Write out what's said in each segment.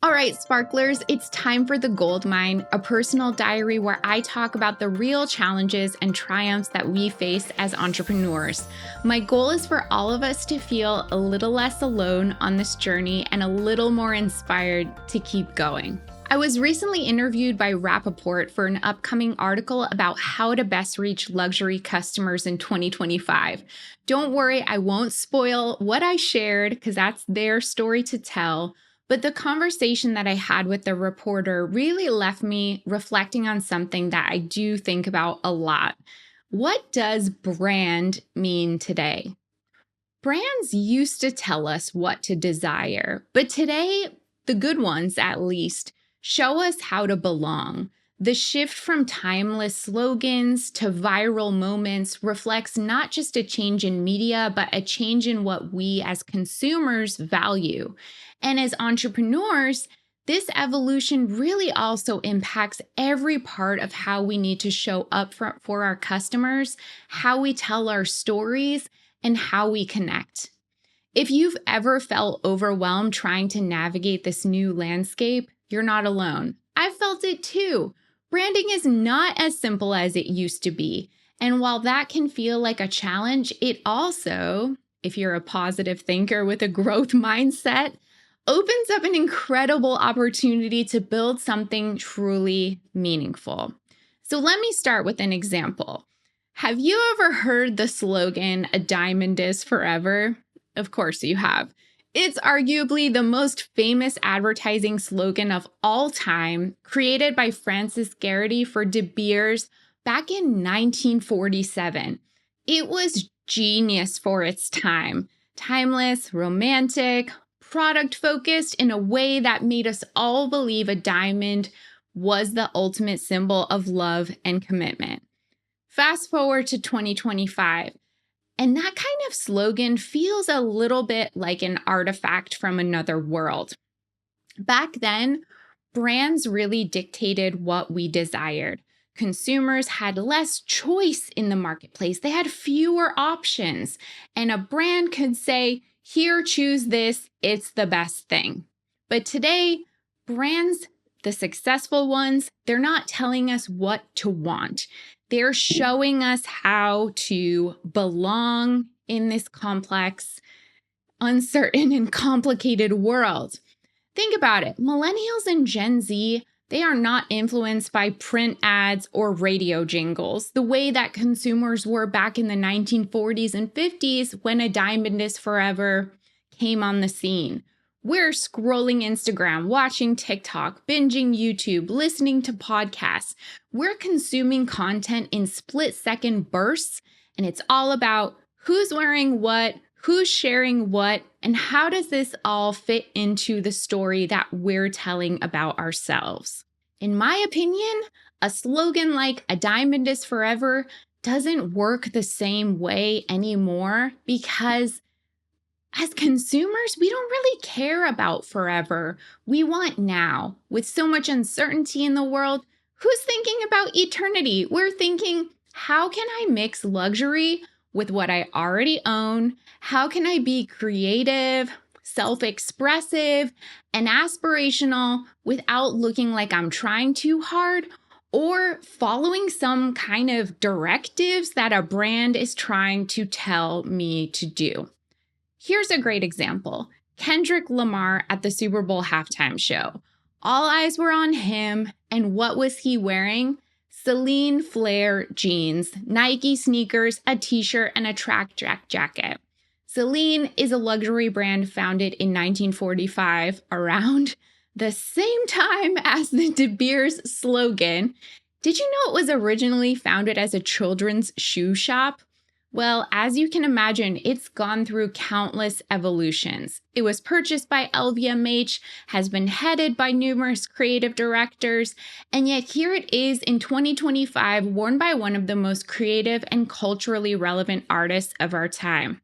All right, sparklers, it's time for The Gold Mine, a personal diary where I talk about the real challenges and triumphs that we face as entrepreneurs. My goal is for all of us to feel a little less alone on this journey and a little more inspired to keep going. I was recently interviewed by Rapaport for an upcoming article about how to best reach luxury customers in 2025. Don't worry, I won't spoil what I shared because that's their story to tell. But the conversation that I had with the reporter really left me reflecting on something that I do think about a lot. What does brand mean today? Brands used to tell us what to desire, but today, the good ones at least, show us how to belong. The shift from timeless slogans to viral moments reflects not just a change in media, but a change in what we as consumers value. And as entrepreneurs, this evolution really also impacts every part of how we need to show up for our customers, how we tell our stories, and how we connect. If you've ever felt overwhelmed trying to navigate this new landscape, you're not alone. I've felt it too. Branding is not as simple as it used to be. And while that can feel like a challenge, it also, if you're a positive thinker with a growth mindset, opens up an incredible opportunity to build something truly meaningful. So let me start with an example. Have you ever heard the slogan, "A diamond is forever"? Of course you have. It's arguably the most famous advertising slogan of all time, created by Francis Garrity for De Beers back in 1947. It was genius for its time. Timeless, romantic, product-focused in a way that made us all believe a diamond was the ultimate symbol of love and commitment. Fast forward to 2025. And that kind of slogan feels a little bit like an artifact from another world. Back then, brands really dictated what we desired. Consumers had less choice in the marketplace. They had fewer options. And a brand could say, "Here, choose this. It's the best thing." But today, brands, the successful ones, they're not telling us what to want. They're showing us how to belong in this complex, uncertain, and complicated world. Think about it. Millennials and Gen Z, they are not influenced by print ads or radio jingles the way that consumers were back in the 1940s and 50s when "A Diamond is Forever" came on the scene. We're scrolling Instagram, watching TikTok, binging YouTube, listening to podcasts. We're consuming content in split-second bursts, and it's all about who's wearing what, who's sharing what, and how does this all fit into the story that we're telling about ourselves. In my opinion, a slogan like "A diamond is forever" doesn't work the same way anymore because as consumers, we don't really care about forever. We want now. With so much uncertainty in the world, who's thinking about eternity? We're thinking, how can I mix luxury with what I already own? How can I be creative, self-expressive, and aspirational without looking like I'm trying too hard or following some kind of directives that a brand is trying to tell me to do? Here's a great example. Kendrick Lamar at the Super Bowl halftime show. All eyes were on him, and what was he wearing? Celine Flair jeans, Nike sneakers, a t-shirt, and a track jacket. Celine is a luxury brand founded in 1945, around the same time as the De Beers slogan. Did you know it was originally founded as a children's shoe shop? Well, as you can imagine, it's gone through countless evolutions. It was purchased by LVMH, has been headed by numerous creative directors, and yet here it is in 2025, worn by one of the most creative and culturally relevant artists of our time.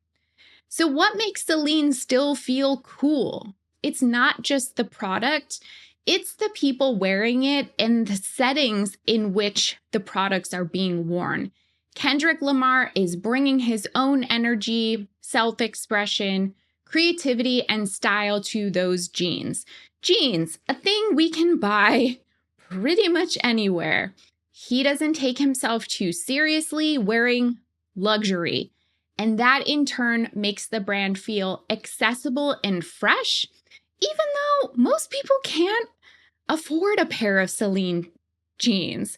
So what makes Celine still feel cool? It's not just the product, it's the people wearing it and the settings in which the products are being worn. Kendrick Lamar is bringing his own energy, self-expression, creativity, and style to those jeans. Jeans, a thing we can buy pretty much anywhere. He doesn't take himself too seriously, wearing luxury. And that in turn makes the brand feel accessible and fresh, even though most people can't afford a pair of Celine jeans.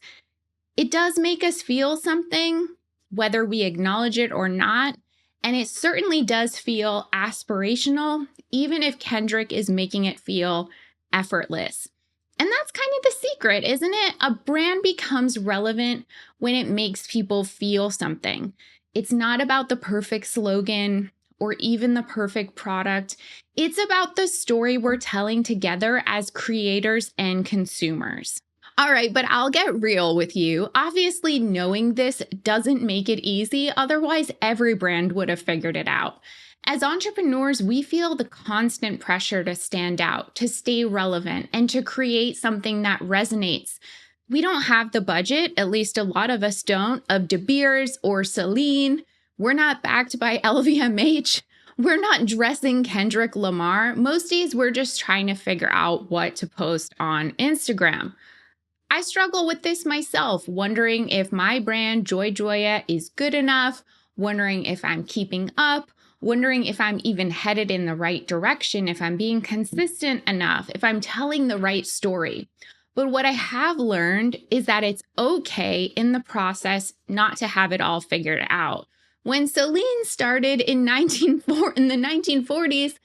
It does make us feel something, whether we acknowledge it or not. And it certainly does feel aspirational, even if Kendrick is making it feel effortless. And that's kind of the secret, isn't it? A brand becomes relevant when it makes people feel something. It's not about the perfect slogan or even the perfect product. It's about the story we're telling together as creators and consumers. All right, but I'll get real with you. Obviously, knowing this doesn't make it easy. Otherwise, every brand would have figured it out. As entrepreneurs, we feel the constant pressure to stand out, to stay relevant, and to create something that resonates. We don't have the budget, at least a lot of us don't, of De Beers or Celine. We're not backed by LVMH. We're not dressing Kendrick Lamar. Most days, we're just trying to figure out what to post on Instagram. I struggle with this myself, wondering if my brand, Joy Joya, is good enough, wondering if I'm keeping up, wondering if I'm even headed in the right direction, if I'm being consistent enough, if I'm telling the right story. But what I have learned is that it's okay in the process not to have it all figured out. When Celine started in the 1940s,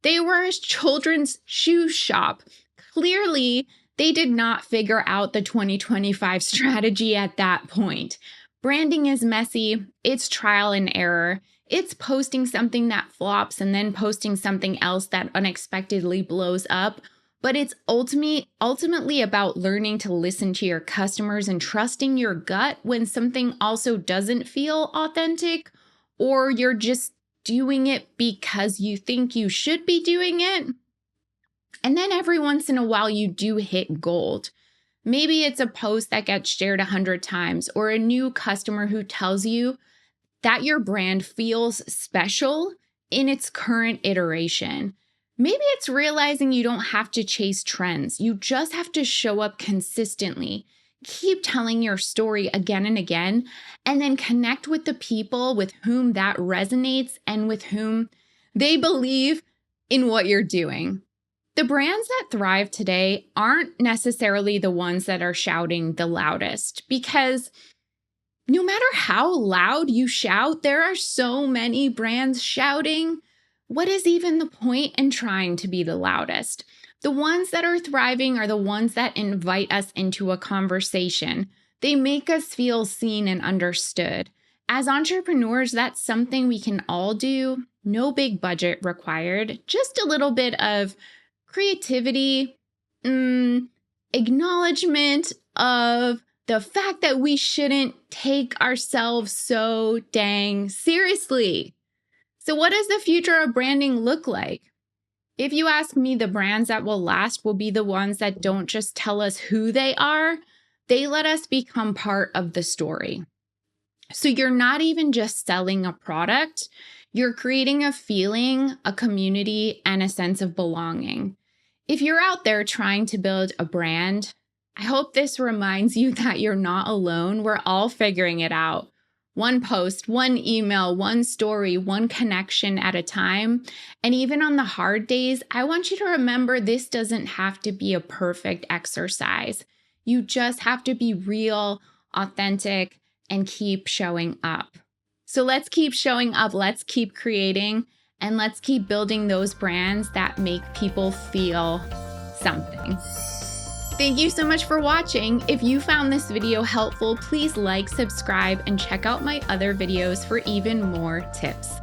they were a children's shoe shop. Clearly, they did not figure out the 2025 strategy at that point. Branding is messy. It's trial and error. It's posting something that flops and then posting something else that unexpectedly blows up. But it's ultimately about learning to listen to your customers and trusting your gut when something also doesn't feel authentic, or you're just doing it because you think you should be doing it. And then every once in a while, you do hit gold. Maybe it's a post that gets shared 100 times, or a new customer who tells you that your brand feels special in its current iteration. Maybe it's realizing you don't have to chase trends. You just have to show up consistently. Keep telling your story again and again, and then connect with the people with whom that resonates and with whom they believe in what you're doing. The brands that thrive today aren't necessarily the ones that are shouting the loudest, because no matter how loud you shout, there are so many brands shouting. What is even the point in trying to be the loudest? The ones that are thriving are the ones that invite us into a conversation. They make us feel seen and understood. As entrepreneurs, that's something we can all do. No big budget required, just a little bit of creativity, acknowledgement of the fact that we shouldn't take ourselves so dang seriously. So what does the future of branding look like? If you ask me, the brands that will last will be the ones that don't just tell us who they are, they let us become part of the story. So you're not even just selling a product, you're creating a feeling, a community, and a sense of belonging. If you're out there trying to build a brand, I hope this reminds you that you're not alone. We're all figuring it out. One post, one email, one story, one connection at a time. And even on the hard days, I want you to remember this doesn't have to be a perfect exercise. You just have to be real, authentic, and keep showing up. So let's keep showing up, let's keep creating, and let's keep building those brands that make people feel something. Thank you so much for watching. If you found this video helpful, please like, subscribe, and check out my other videos for even more tips.